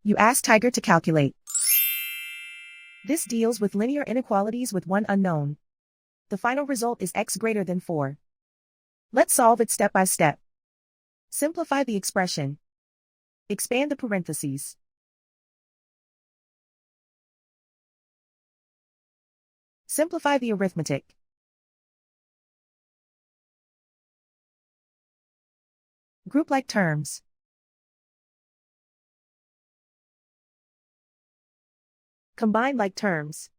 You ask Tiger to calculate. This deals with linear inequalities with one unknown. The final result is x greater than 4. Let's solve it step by step. Simplify the expression. Expand the parentheses. Simplify the arithmetic. Group like terms. Combine like terms.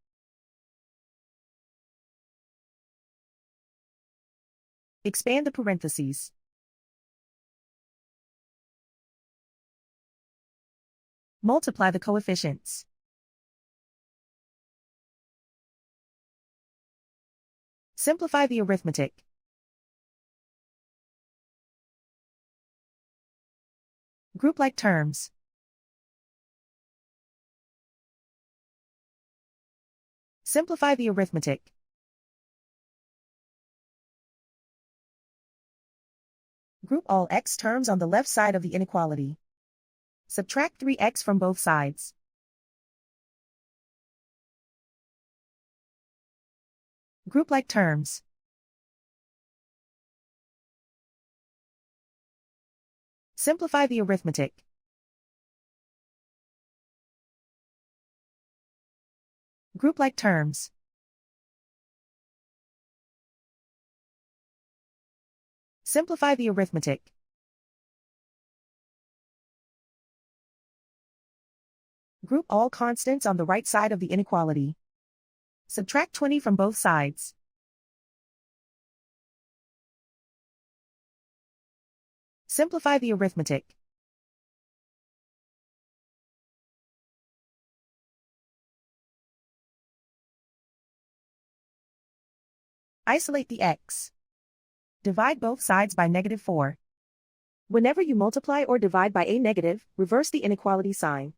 Expand the parentheses. Multiply the coefficients. Simplify the arithmetic. Group like terms. Simplify the arithmetic. Group all x terms on the left side of the inequality. Subtract 3x from both sides. Group like terms. Simplify the arithmetic. Group like terms. Simplify the arithmetic. Group all constants on the right side of the inequality. Subtract 20 from both sides. Simplify the arithmetic. Isolate the x. Divide both sides by -4. Whenever you multiply or divide by a negative, reverse the inequality sign.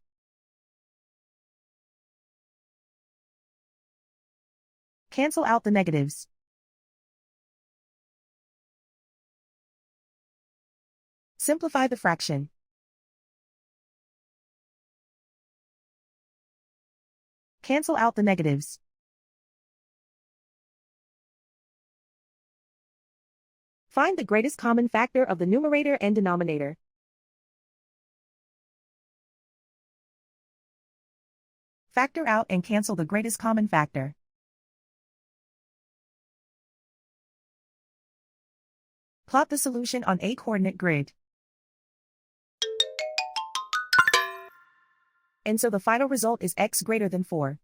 Cancel out the negatives. Simplify the fraction. Cancel out the negatives. Find the greatest common factor of the numerator and denominator. Factor out and cancel the greatest common factor. Plot the solution on a coordinate grid. And so the final result is x greater than 4.